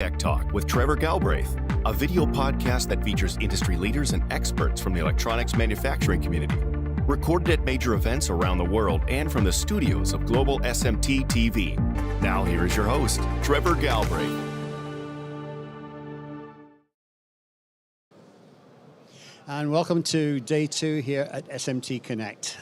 Tech Talk with Trevor Galbraith, a video podcast that features industry leaders and experts from the electronics manufacturing community. Recorded at major events around the world and from the studios of Global SMT TV. Now here is your host, Trevor Galbraith. And welcome to day 2 here at SMT Connect.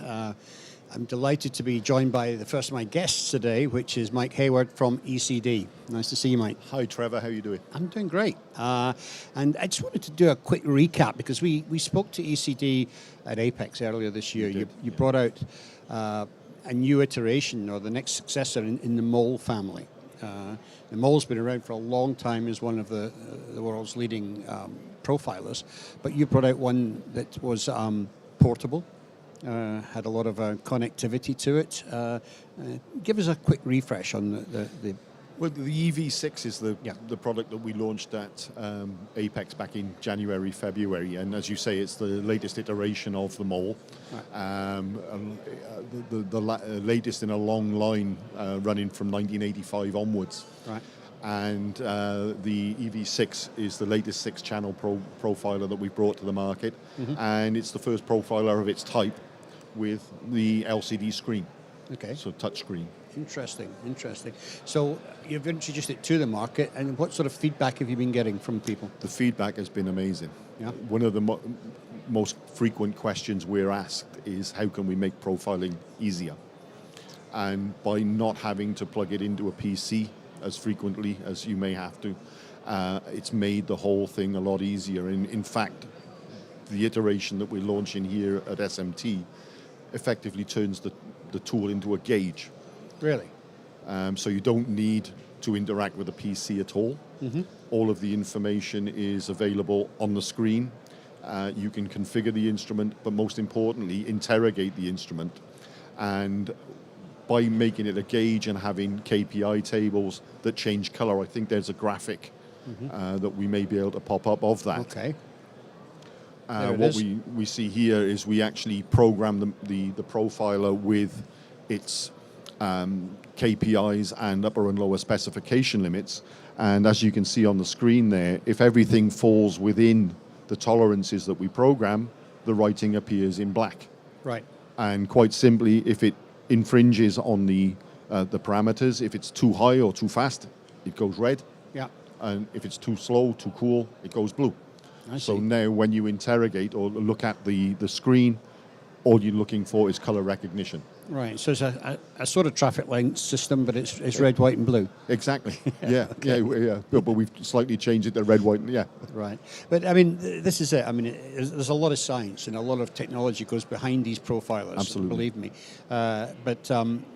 I'm delighted to be joined by the first of my guests today, which is Mike Hayward from ECD. Nice to see you, Mike. Hi, Trevor. How are you doing? I'm doing great. And I just wanted to do a quick recap because we spoke to ECD at Apex earlier this year. You brought out a new iteration, or the next successor in the Mole family. The Mole's been around for a long time as one of the world's leading profilers, but you brought out one that was portable. Had a lot of connectivity to it. Give us a quick refresh on the Well, the EV6 is the product that we launched at Apex back in January, February, and as you say, it's the latest iteration of the Mole. Right. The latest in a long line running from 1985 onwards. Right. And the EV6 is the latest 6-channel profiler that we brought to the market, and it's the first profiler of its type with the LCD screen. Okay. So touch screen. Interesting. So you've introduced it to the market, and what sort of feedback have you been getting from people? The feedback has been amazing. Yeah. One of the most frequent questions we're asked is how can we make profiling easier? And by not having to plug it into a PC as frequently as you may have to, it's made the whole thing a lot easier. In fact, the iteration that we're launching here at SMT effectively turns the tool into a gauge. Really? So you don't need to interact with a PC at all. All of the information is available on the screen. You can configure the instrument, but most importantly, interrogate the instrument. And by making it a gauge and having KPI tables that change color, I think there's a graphic that we may be able to pop up of that. Okay. What we see here is we actually program the profiler with its KPIs and upper and lower specification limits. And as you can see on the screen there, if everything falls within the tolerances that we program, the writing appears in black. Right. And quite simply, if it infringes on the parameters, if it's too high or too fast, it goes red. Yeah. And if it's too slow, too cool, it goes blue. So now when you interrogate or look at the screen, all you're looking for is color recognition. Right, so it's a sort of traffic light system, but it's red, white, and blue. Exactly. Yeah, yeah. But we've slightly changed it to red, white, and yeah. Right, but I mean, this is it. I mean, there's a lot of science and a lot of technology goes behind these profilers. Absolutely. Believe me. But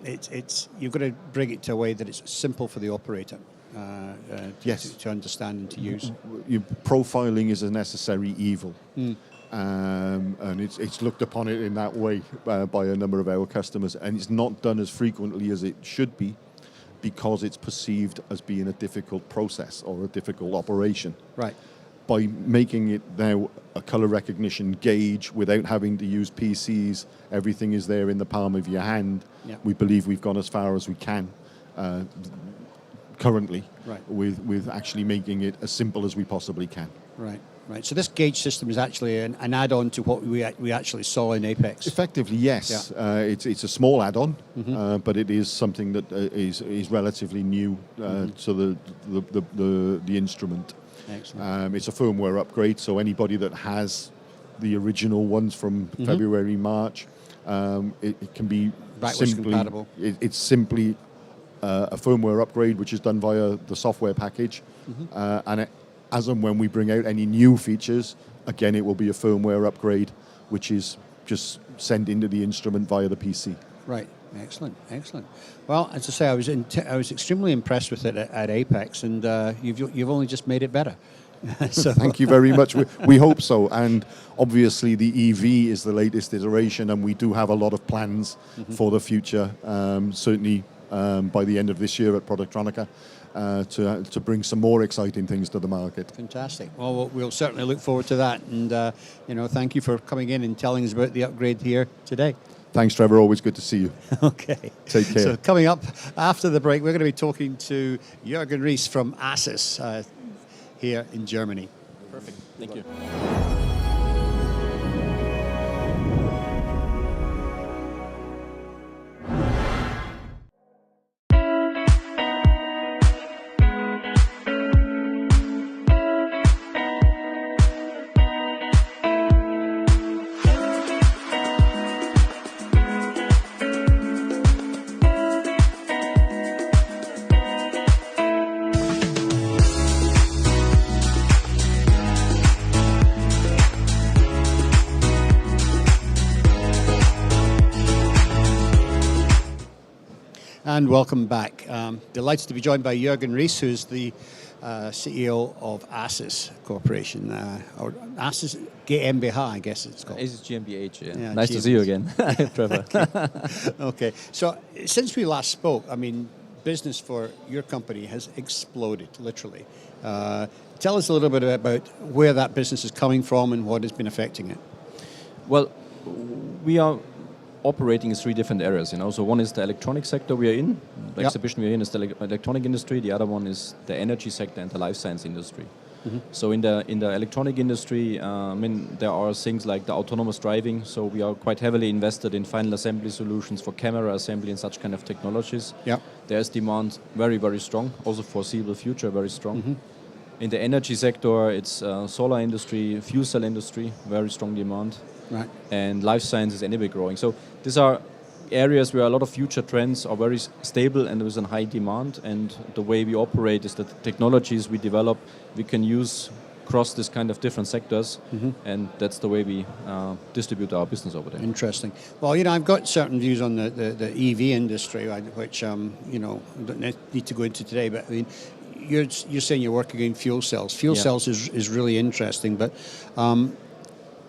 it's you've got to bring it to a way that it's simple for the operator. Yes. To understand and to use. Profiling is a necessary evil. And it's looked upon it in that way by a number of our customers, and it's not done as frequently as it should be because it's perceived as being a difficult process or a difficult operation. Right. By making it now a color recognition gauge without having to use PCs, everything is there in the palm of your hand. Yeah. We believe we've gone as far as we can currently, right, with actually making it as simple as we possibly can. Right. So this gauge system is actually an add-on to what we actually saw in Apex. Effectively, yes. Yeah. It's a small add-on, but it is something that is relatively new to the instrument. Excellent. It's a firmware upgrade, so anybody that has the original ones from February, March, it can be backwards compatible. It's simply a firmware upgrade, which is done via the software package, and as and when we bring out any new features, again, it will be a firmware upgrade, which is just sent into the instrument via the PC. Right. Excellent. Well, as I say, I was extremely impressed with it at Apex, and you've only just made it better. So thank you very much. We hope so. And obviously, the EV is the latest iteration, and we do have a lot of plans for the future. Certainly by the end of this year at Productronica. To bring some more exciting things to the market. Fantastic. Well, we'll certainly look forward to that. And, thank you for coming in and telling us about the upgrade here today. Thanks, Trevor. Always good to see you. Okay. Take care. So coming up after the break, we're going to be talking to Jürgen Ries from ASUS here in Germany. Perfect. Thank you. And welcome back. Delighted to be joined by Jürgen Ries, who's the CEO of ASUS Corporation, or ASUS GmbH, I guess it's called. ASUS GmbH, Yeah, nice to see you again, Trevor. Okay, so since we last spoke, I mean, business for your company has exploded, literally. Tell us a little bit about where that business is coming from and what has been affecting it. Well, we are operating in 3 different areas, So one is the electronic sector we are in. The exhibition we are in is the electronic industry. The other one is the energy sector and the life science industry. Mm-hmm. So in the electronic industry, there are things like the autonomous driving. So we are quite heavily invested in final assembly solutions for camera assembly and such kind of technologies. Yeah. There's demand very, very strong. Also foreseeable future, very strong. Mm-hmm. In the energy sector, it's solar industry, fuel cell industry, very strong demand. Right. And life science is anyway growing. So these are areas where a lot of future trends are very stable and there is a high demand. And the way we operate is that the technologies we develop, we can use across this kind of different sectors. Mm-hmm. And that's the way we distribute our business over there. Interesting. Well, I've got certain views on the EV industry, which, don't need to go into today. But I mean, you're saying you're working in fuel cells. Fuel cells is really interesting, but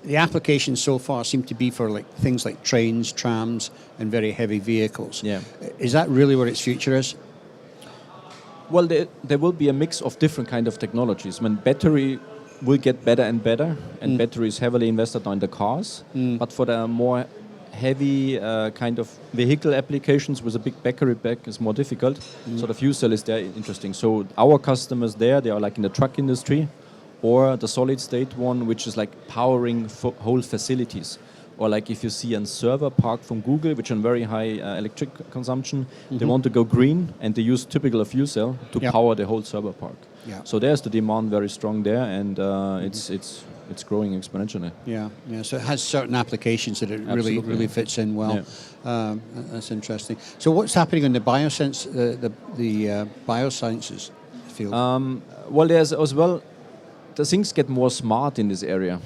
the applications so far seem to be for things like trains, trams, and very heavy vehicles. Yeah. Is that really where its future is? Well, there will be a mix of different kind of technologies. Battery will get better and better, and battery is heavily invested now in the cars. But for the more heavy kind of vehicle applications with a big battery pack is more difficult. So the fuel cell is there interesting. So our customers there, they are like in the truck industry, or the solid state one, which is like powering whole facilities. Or like if you see a server park from Google, which on very high electric consumption, they want to go green, and they use typical fuel cell to power the whole server park. Yeah. So there's the demand very strong there, and it's growing exponentially. Yeah. So it has certain applications that it really fits in well. Yeah. That's interesting. So what's happening in the biosciences field? Well, there's as well. The things get more smart in this area,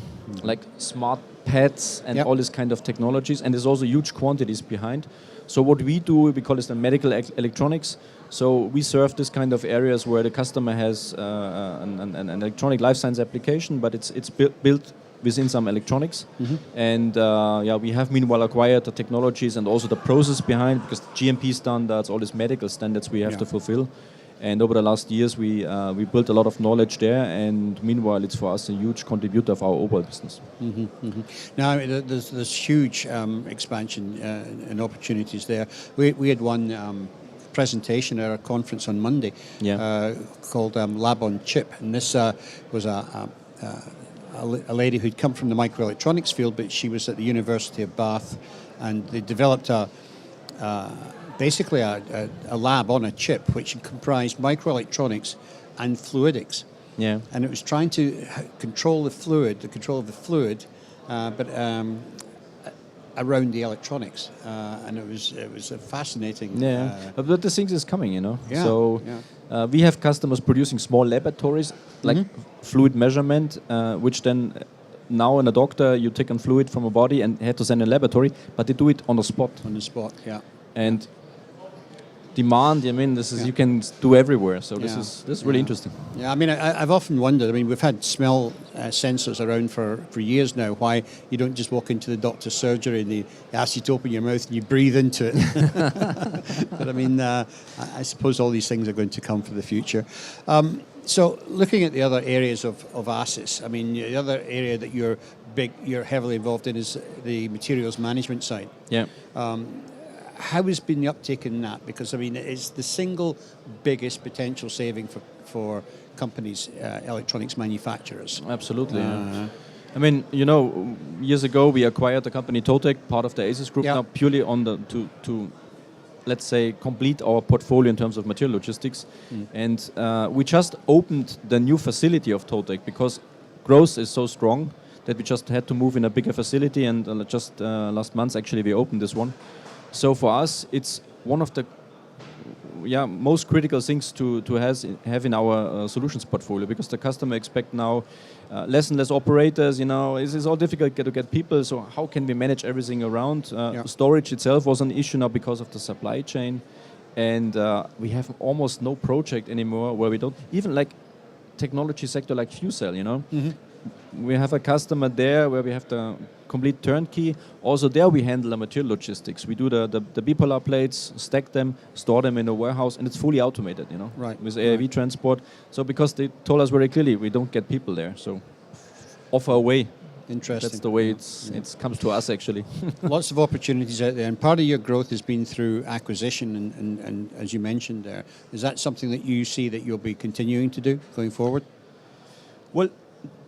like smart pads and all this kind of technologies, and there's also huge quantities behind. So what we do, we call this the medical electronics. So we serve this kind of areas where the customer has an electronic life science application, but it's built within some electronics. Mm-hmm. And we have meanwhile acquired the technologies and also the process behind, because GMP standards, all these medical standards we have to fulfill. And over the last years, we built a lot of knowledge there, and meanwhile, it's for us a huge contributor of our overall business. Mm-hmm, mm-hmm. Now, there's huge expansion and opportunities there. We had one presentation at our conference on Monday called Lab on Chip, and this was a lady who'd come from the microelectronics field, but she was at the University of Bath, and they developed basically a lab on a chip which comprised microelectronics and fluidics. Yeah. And it was trying to control the control of the fluid, but around the electronics. And it was a fascinating... but the things is coming, Yeah. So we have customers producing small laboratories, like fluid measurement, which then... Now, in a doctor, you take a fluid from a body and have to send a laboratory, but they do it on the spot. On the spot, yeah. And demand, this is you can do everywhere. So this is really interesting. Yeah, I've often wondered. We've had smell sensors around for years now. Why you don't just walk into the doctor's surgery and they ask you to open your mouth and you breathe into it? But I suppose all these things are going to come for the future. So looking at the other areas of ASUS, the other area that you're you're heavily involved in is the materials management side. Yeah. How has been the uptake in that? Because I mean, it's the single biggest potential saving for companies, electronics manufacturers. Absolutely. Yeah. I mean, years ago we acquired the company Totec, part of the ASUS group, now purely on to let's say complete our portfolio in terms of material logistics, and we just opened the new facility of Totec because growth is so strong that we just had to move in a bigger facility, and just last month actually we opened this one. So for us, it's one of the most critical things to have in our solutions portfolio, because the customer expect now less and less operators. It's all difficult to get people. So how can we manage everything around? Storage itself was an issue now because of the supply chain, and we have almost no project anymore where we don't even like technology sector like fuel cell. We have a customer there where we have the complete turnkey. Also there we handle the material logistics. We do the bipolar plates, stack them, store them in a warehouse, and it's fully automated, Right. with AIV transport. So because they told us very clearly we don't get people there, so offer away. Interesting. That's the way it comes to us actually. Lots of opportunities out there, and part of your growth has been through acquisition, and as you mentioned there, is that something that you see that you'll be continuing to do going forward? Well,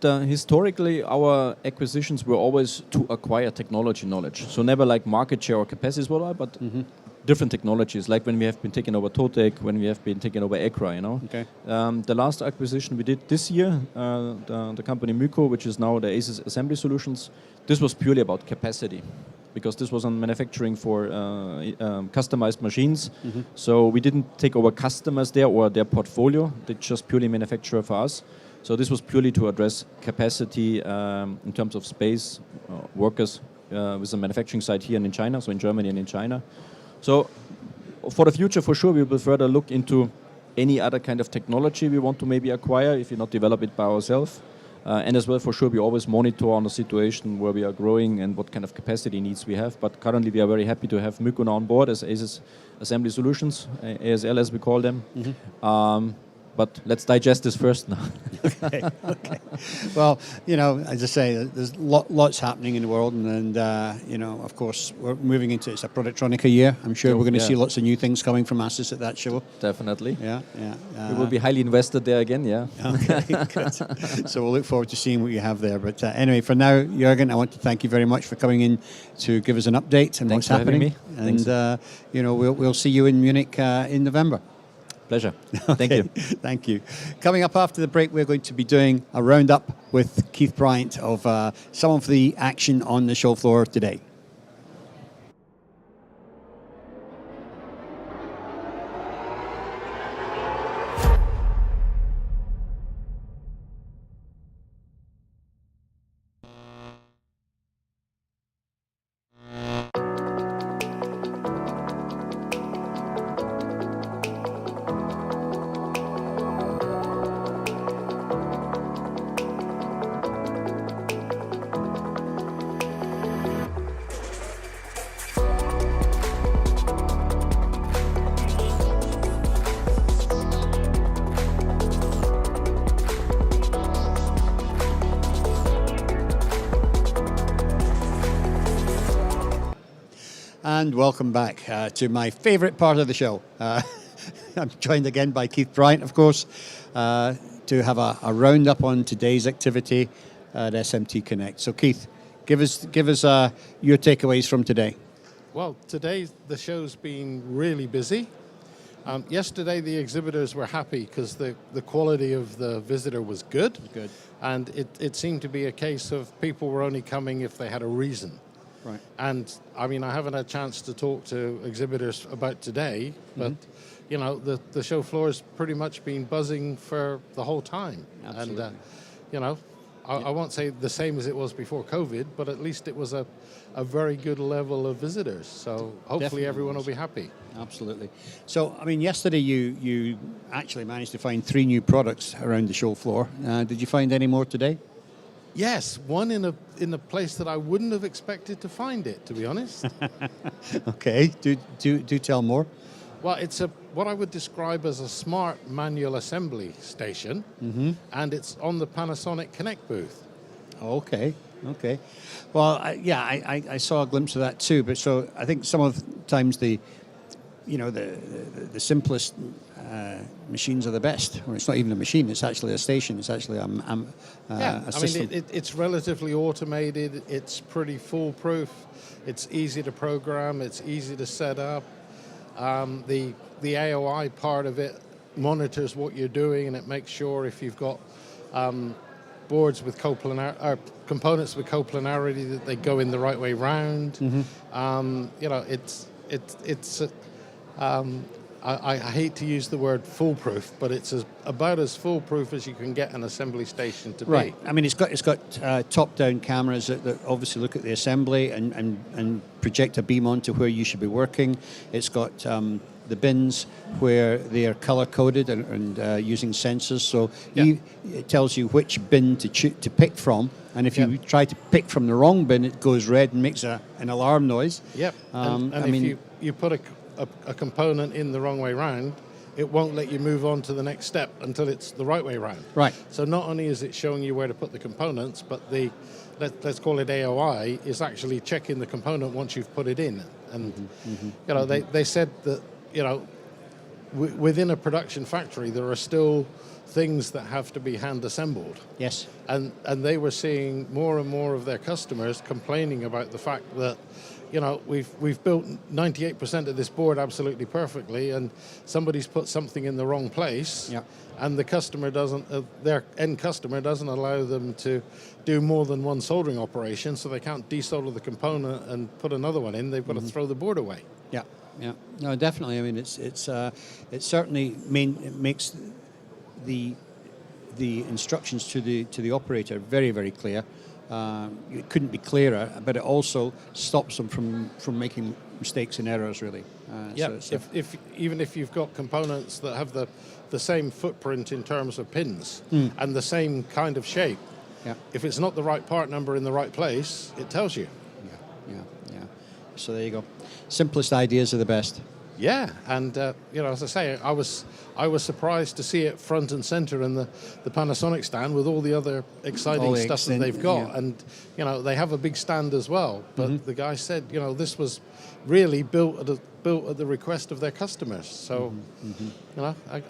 historically, our acquisitions were always to acquire technology knowledge. So never like market share or capacity, but different technologies. Like when we have been taking over Totec, when we have been taking over ECRA, Okay. The last acquisition we did this year, the company Myco, which is now the ASUS Assembly Solutions, this was purely about capacity, because this was on manufacturing for customized machines. So we didn't take over customers there or their portfolio. They just purely manufacture for us. So this was purely to address capacity in terms of space, workers with the manufacturing site here and in China, so in Germany and in China. So for the future, for sure, we will further look into any other kind of technology we want to maybe acquire if we not develop it by ourselves. And as well, for sure, we always monitor on the situation where we are growing and what kind of capacity needs we have. But currently, we are very happy to have Myco now on board as ASUS Assembly Solutions, ASL as we call them. But let's digest this first now. Okay. Well, as I say, there's lots happening in the world, and of course, we're moving into it's a Productronica year. I'm sure we're going to see lots of new things coming from ASUS at that show. Definitely. Yeah. We will be highly invested there again, yeah. Okay, good. So we'll look forward to seeing what you have there. But anyway, for now, Jürgen, I want to thank you very much for coming in to give us an update on what's happening. Thanks. And we'll see you in Munich in November. Pleasure. Okay. Thank you. Thank you. Coming up after the break, we're going to be doing a roundup with Keith Bryant of some of the action on the show floor today. And welcome back to my favourite part of the show. I'm joined again by Keith Bryant, of course, to have a roundup on today's activity at SMT Connect. So, Keith, give us your takeaways from today. Well, today the show's been really busy. Yesterday the exhibitors were happy because the quality of the visitor was good. Good. And it seemed to be a case of people were only coming if they had a reason. Right. And I mean, I haven't had a chance to talk to exhibitors about today, but the show floor has pretty much been buzzing for the whole time. Absolutely. And I won't say the same as it was before COVID, but at least it was a very good level of visitors. So hopefully Definitely everyone will be happy. Absolutely. So, I mean, yesterday you actually managed to find 3 new products around the show floor. Did you find any more today? Yes, one in a place that I wouldn't have expected to find it, to be honest. Okay, do tell more. Well, it's what I would describe as a smart manual assembly station, and it's on the Panasonic Connect booth. Okay. Well, I saw a glimpse of that too. But so I think some of the times the simplest machines are the best. Or it's not even a machine; it's actually a station. It's actually a system. I mean, it's relatively automated. It's pretty foolproof. It's easy to program. It's easy to set up. The AOI part of it monitors what you're doing, and it makes sure if you've got boards with components with coplanarity that they go in the right way round. I hate to use the word foolproof, but it's about as foolproof as you can get an assembly station to be. Right. I mean, it's got top-down cameras that obviously look at the assembly and project a beam onto where you should be working. It's got the bins where they are color-coded and using sensors, so it tells you which bin to pick from. And if you try to pick from the wrong bin, it goes red and makes an alarm noise. Yep. If you put a component in the wrong way round, it won't let you move on to the next step until it's the right way round. Right. So not only is it showing you where to put the components, but let's call it AOI is actually checking the component once you've put it in. And they said that within a production factory there are still things that have to be hand assembled. Yes. And they were seeing more and more of their customers complaining about the fact that we've built 98% of this board absolutely perfectly, and somebody's put something in the wrong place, and the customer their end customer doesn't allow them to do more than one soldering operation, so they can't desolder the component and put another one in. They've got to throw the board away. Yeah. No, definitely. I mean, it certainly makes the instructions to the operator very, very clear. It couldn't be clearer, but it also stops them from making mistakes and errors, really. Even if you've got components that have the same footprint in terms of pins and the same kind of shape, if it's not the right part number in the right place, it tells you. Yeah. So there you go. Simplest ideas are the best. Yeah, and as I say, I was surprised to see it front and center in the Panasonic stand with all the other exciting stuff that they've got, and they have a big stand as well. But the guy said, this was really built at the request of their customers. So,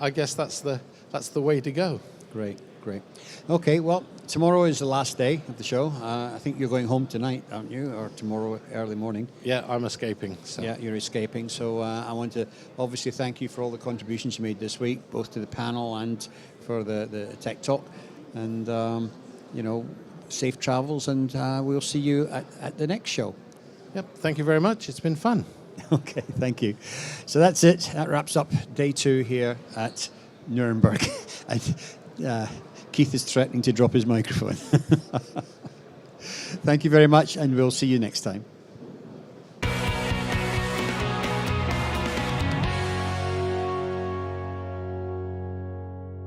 I guess that's the way to go. Great. Okay, well, tomorrow is the last day of the show. I think you're going home tonight, aren't you? Or tomorrow early morning? Yeah, I'm escaping. So. Yeah, you're escaping. So I want to obviously thank you for all the contributions you made this week, both to the panel and for the Tech Talk. And, safe travels, and we'll see you at the next show. Yep, thank you very much. It's been fun. Okay, thank you. So that's it. That wraps up day 2 here at Nuremberg. And, Keith is threatening to drop his microphone. Thank you very much, and we'll see you next time.